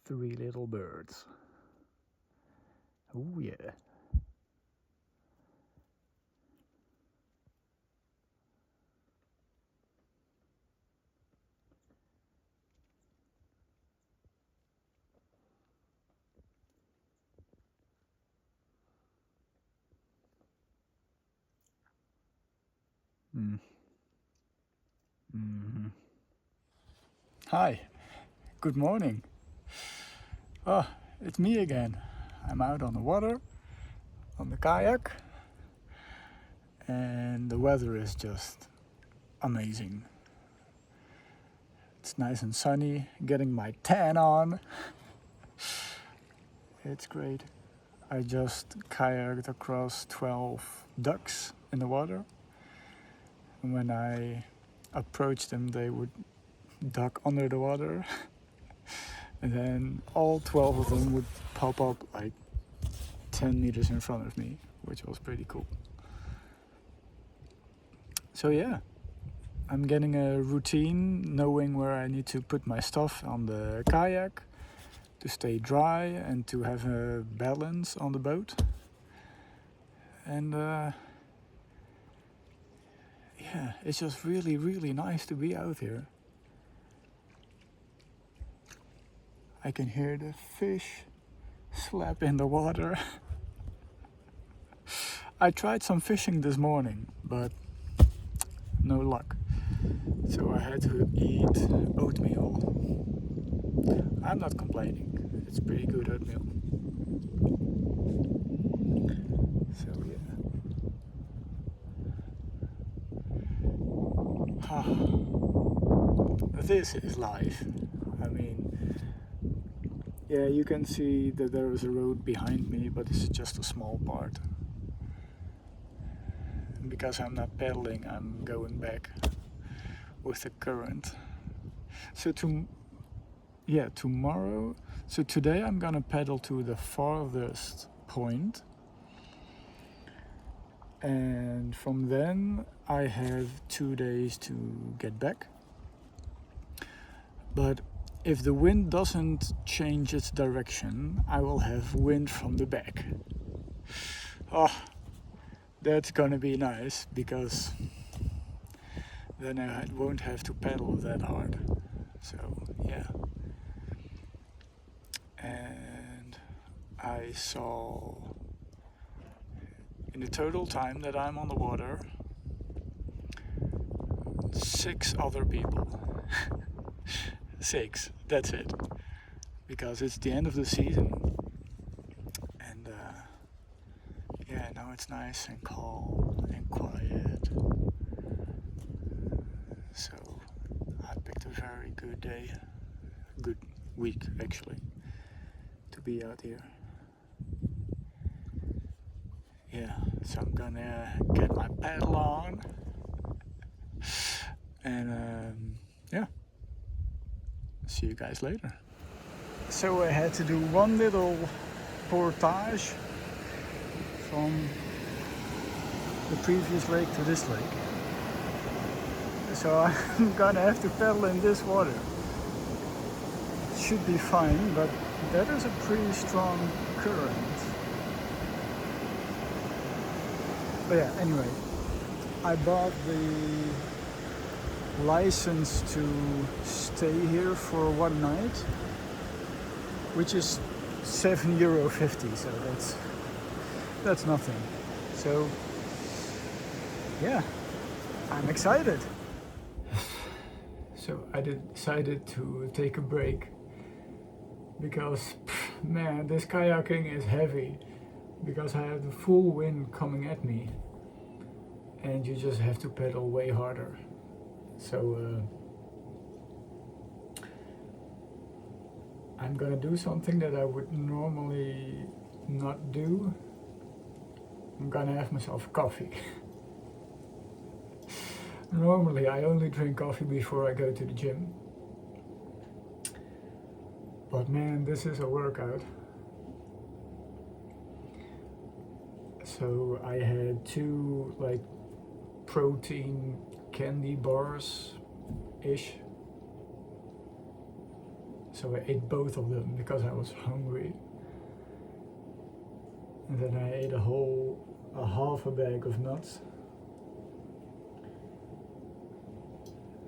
Three little birds. Oh yeah. Mm. Mm-hmm. Hi, good morning. Oh, it's me again. I'm out on the water, on the kayak, and the weather is just amazing. It's nice and sunny, getting my tan on. It's great. I just kayaked across 12 ducks in the water. And when I approached them, they would duck under the water. And then all 12 of them would pop up like 10 meters in front of me, which was pretty cool. So yeah, I'm getting a routine, knowing where I need to put my stuff on the kayak to stay dry and to have a balance on the boat. And yeah, it's just really, really nice to be out here. I can hear the fish slap in the water. I tried some fishing this morning, but no luck. So I had to eat oatmeal. I'm not complaining. It's pretty good oatmeal. So yeah. This is life. I mean, yeah, you can see that there is a road behind me, but it's just a small part. And because I'm not pedaling, I'm going back with the current. So tomorrow. So today I'm gonna pedal to the farthest point, and from then I have 2 days to get back. But if the wind doesn't change its direction, I will have wind from the back. Oh, that's gonna be nice, because then I won't have to pedal that hard. So yeah. And I saw, in the total time that I'm on the water, 6 other people. 6, that's it. Because it's the end of the season. And yeah, now it's nice and calm and quiet. So I picked a very good day, a good week actually, to be out here. Yeah, so I'm gonna get my paddle on, and yeah, see you guys later. So I had to do one little portage from the previous lake to this lake. So I'm gonna have to paddle in this water. It should be fine, but that is a pretty strong current. But yeah, anyway, I bought the license to stay here for one night, which is €7.50, so that's nothing. So yeah, I'm excited. So I decided to take a break because man, this kayaking is heavy, because I have the full wind coming at me and you just have to pedal way harder. So I'm gonna do something that I would normally not do. I'm gonna have myself coffee. Normally I only drink coffee before I go to the gym. But man, this is a workout. So I had 2 like protein candy bars ish, So I ate both of them because I was hungry. And then I ate a half a bag of nuts.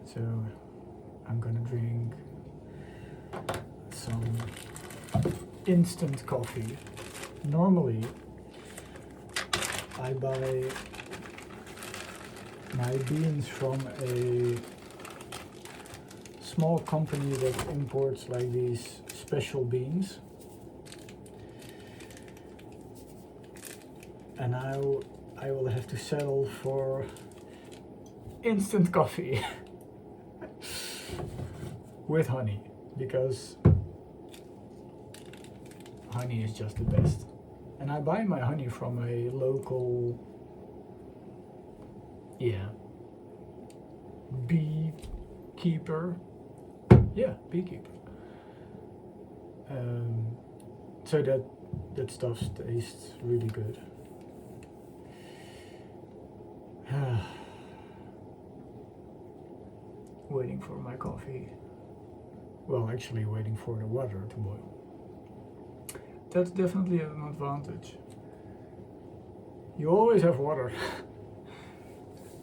So I'm gonna drink some instant coffee. Normally I buy my beans from a small company that imports like these special beans, and I will have to settle for instant coffee with honey, because honey is just the best. And I buy my honey from a local, beekeeper. Beekeeper. So that stuff tastes really good. Waiting for my coffee. Well, actually waiting for the water to boil. That's definitely an advantage. You always have water.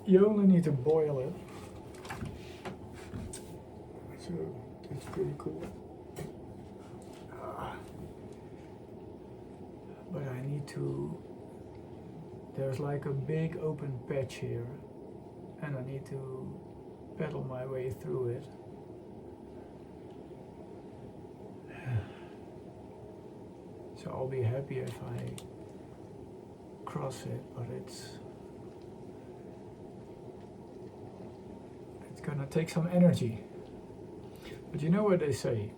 You only need to boil it. So that's pretty cool. But I need to, there's like a big open patch here, and I need to pedal my way through it. So I'll be happy if I cross it, but it's gonna take some energy. But you know what they say,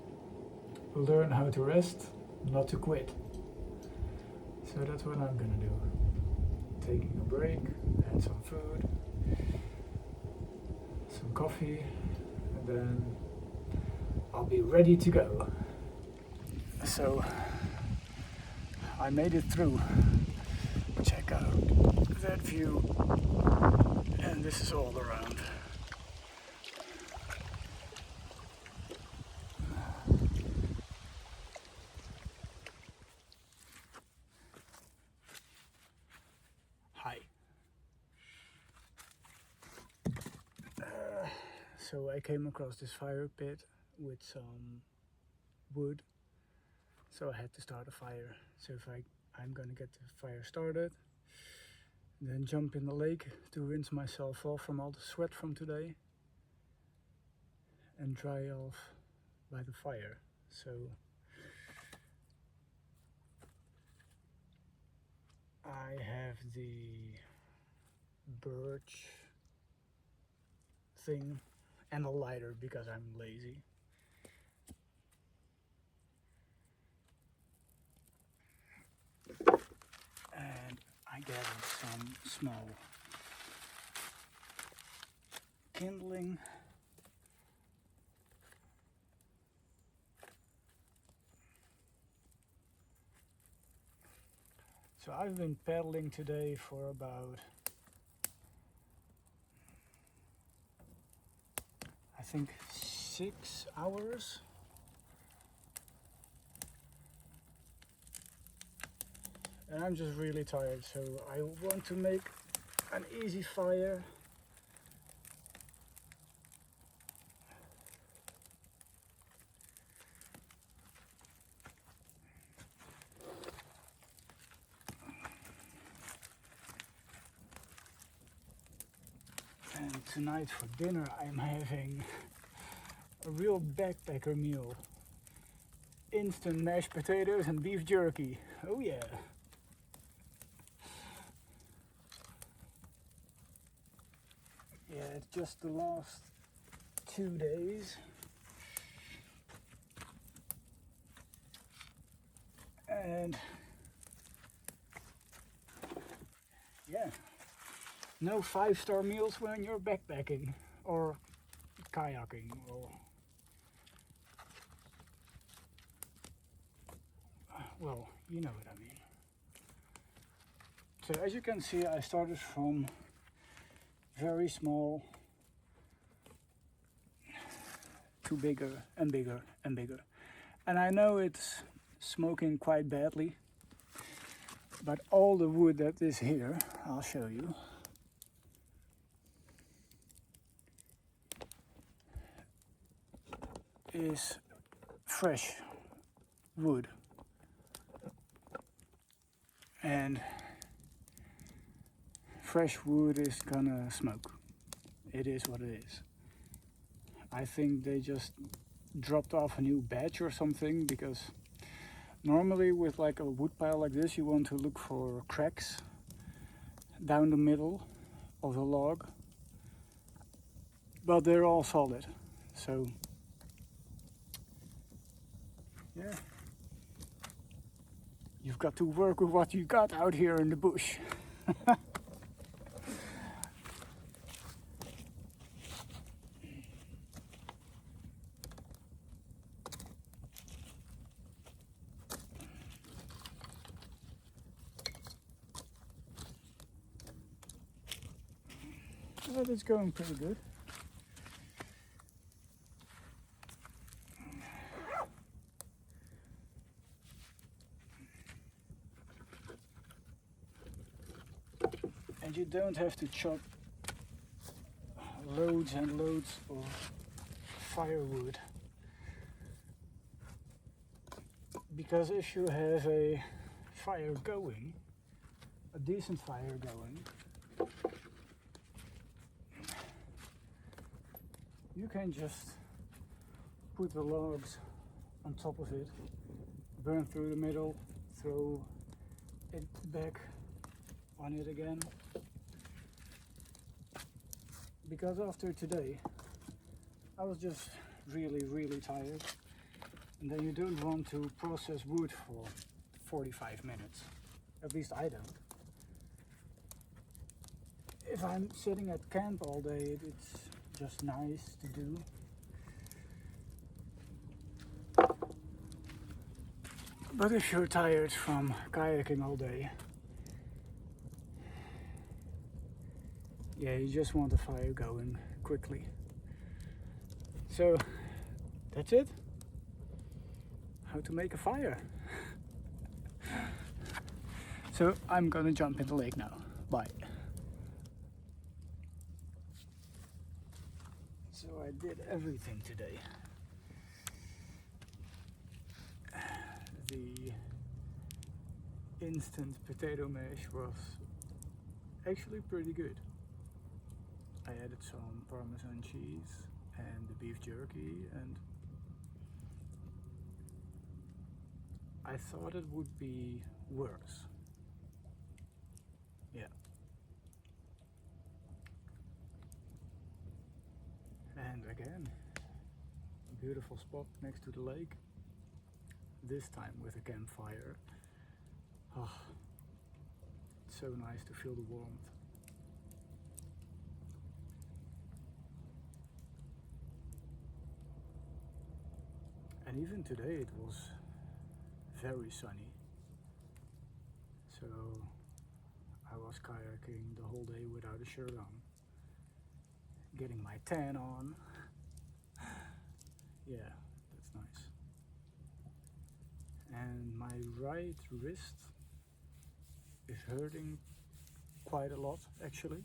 learn how to rest, not to quit. So that's what I'm gonna do. Taking a break, and some food, some coffee, and then I'll be ready to go. So I made it through. Check out that view, and this is all around. Hi. So I came across this fire pit with some wood, so I had to start a fire. So if I'm gonna get the fire started, then jump in the lake to rinse myself off from all the sweat from today, and dry off by the fire. So I have the birch thing and a lighter because I'm lazy. And I gathered some small kindling. So I've been paddling today for about, I think, 6 hours. And I'm just really tired, so I want to make an easy fire. And tonight for dinner I'm having a real backpacker meal. Instant mashed potatoes and beef jerky. Oh yeah. Yeah, it's just the last 2 days. And yeah, no 5-star meals when you're backpacking or kayaking. Well, you know what I mean. So as you can see, I started from very small to bigger and bigger and bigger. And I know it's smoking quite badly, but all the wood that is here, I'll show you, is fresh wood. And fresh wood is gonna smoke. It is what it is. I think they just dropped off a new batch or something, because normally with like a wood pile like this you want to look for cracks down the middle of the log, but they're all solid. So yeah, you've got to work with what you got out here in the bush. But it's going pretty good. And you don't have to chop loads and loads of firewood, because if you have a fire going, a decent fire going, you can just put the logs on top of it, burn through the middle, throw it back on it again. Because after today, I was just really tired, and then you don't want to process wood for 45 minutes. At least I don't. If I'm sitting at camp all day, it's just nice to do. But if you're tired from kayaking all day, yeah, you just want the fire going quickly. So that's it. How to make a fire. So I'm gonna jump in the lake now. Bye. So I did everything today. The instant potato mash was actually pretty good. I added some Parmesan cheese and the beef jerky, and I thought it would be worse. Yeah. And again, a beautiful spot next to the lake. This time with a campfire. Oh, it's so nice to feel the warmth. And even today it was very sunny. So I was kayaking the whole day without a shirt on, getting my tan on. Yeah, that's nice. And my right wrist is hurting quite a lot actually.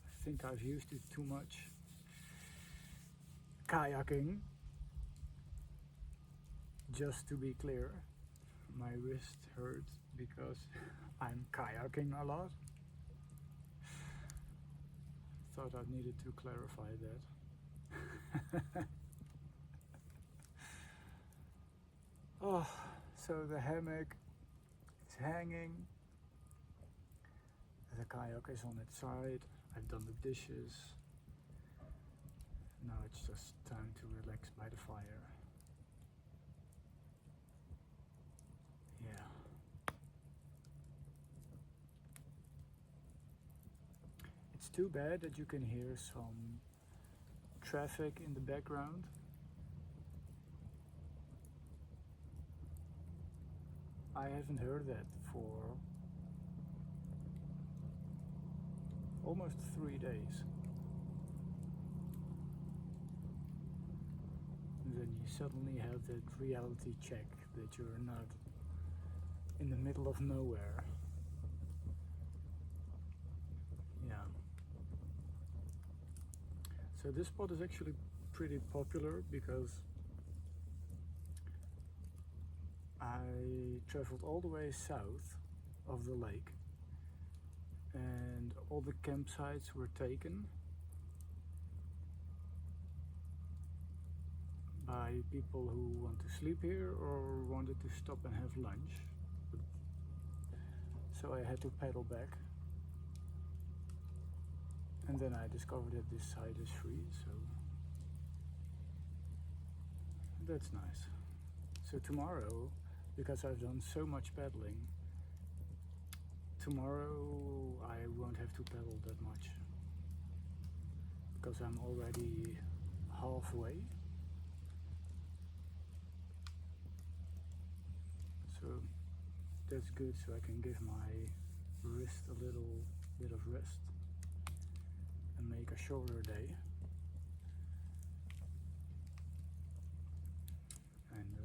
I think I've used it too much kayaking. Just to be clear, my wrist hurts because I'm kayaking a lot. Thought I needed to clarify that. Oh, so the hammock is hanging. The kayak is on its side. I've done the dishes. Now it's just time to relax by the fire. Yeah. It's too bad that you can hear some traffic in the background. I haven't heard that for almost 3 days. then you suddenly have that reality check that you're not in the middle of nowhere. Yeah. So this spot is actually pretty popular because I traveled all the way south of the lake and all the campsites were taken by people who want to sleep here or wanted to stop and have lunch. So I had to paddle back. And then I discovered that this site is free, so that's nice. So tomorrow, because I've done so much paddling, tomorrow I won't have to paddle that much because I'm already halfway. So that's good, so I can give my wrist a little bit of rest and make a shorter day. And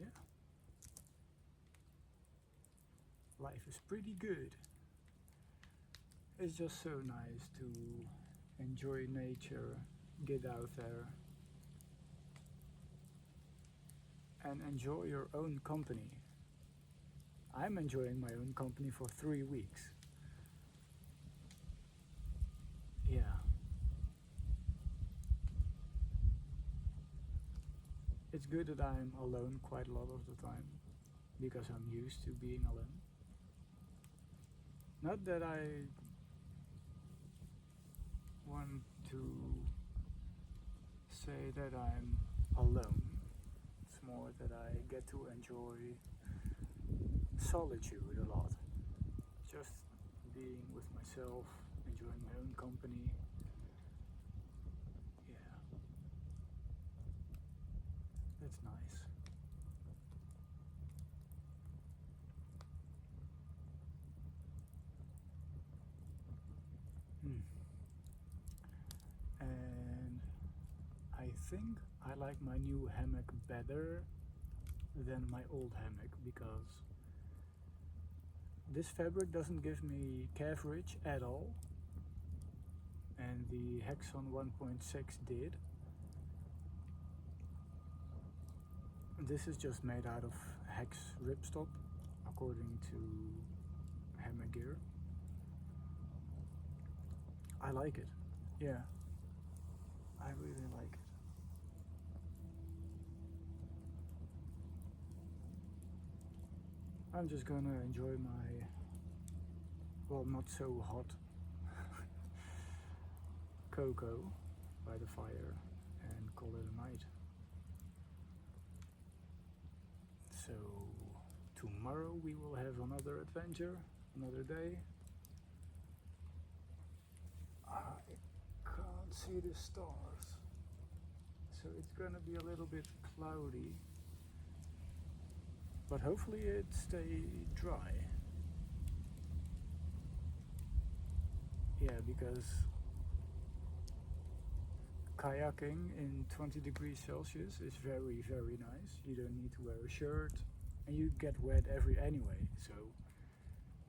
yeah, life is pretty good. It's just so nice to enjoy nature, get out there and enjoy your own company. I'm enjoying my own company for 3 weeks. Yeah. It's good that I'm alone quite a lot of the time because I'm used to being alone. Not that I want to say that I'm alone. It's more that I get to enjoy solitude a lot. Just being with myself, enjoying my own company. Yeah. That's nice. And I think I like my new hammock better than my old hammock because this fabric doesn't give me calf ridge at all, and the Hexon 1.6 did. This is just made out of hex ripstop according to Hammock Gear. I like it. Yeah, I really like it. I'm just gonna enjoy my, well, not so hot cocoa by the fire and call it a night. So tomorrow we will have another adventure, another day. I can't see the stars, so it's gonna be a little bit cloudy, but hopefully it stays dry. Yeah, because kayaking in 20 degrees Celsius is very, very nice. You don't need to wear a shirt and you get wet anyway, so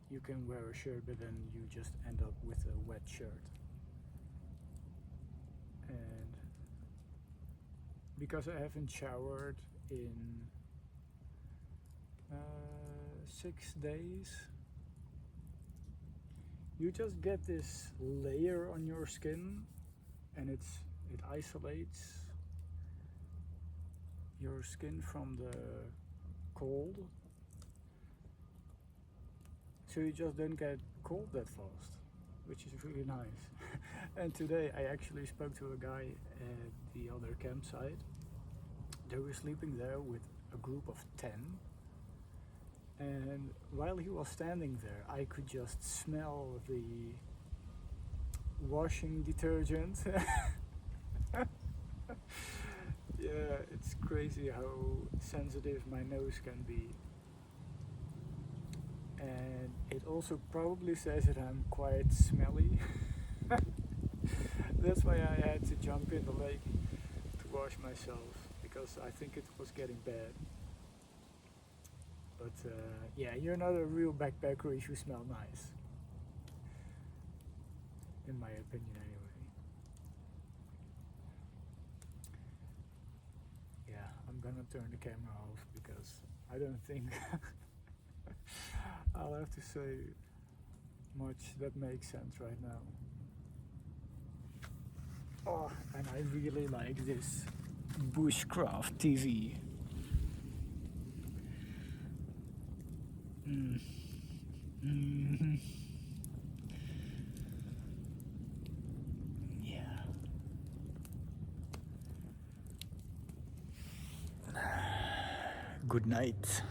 you can wear a shirt but then you just end up with a wet shirt. And because I haven't showered in 6 days, you just get this layer on your skin and it isolates your skin from the cold, so you just don't get cold that fast, which is really nice. And today I actually spoke to a guy at the other campsite. They were sleeping there with a group of 10, and while he was standing there I could just smell the washing detergent. Yeah, it's crazy how sensitive my nose can be. And it also probably says that I'm quite smelly. That's why I had to jump in the lake to wash myself, because I think it was getting bad. But yeah, you're not a real backpacker if you smell nice. In my opinion, anyway. Yeah, I'm gonna turn the camera off because I don't think I'll have to say much that makes sense right now. Oh, and I really like this bushcraft TV. Mm. Mm-hmm. Yeah. Good night.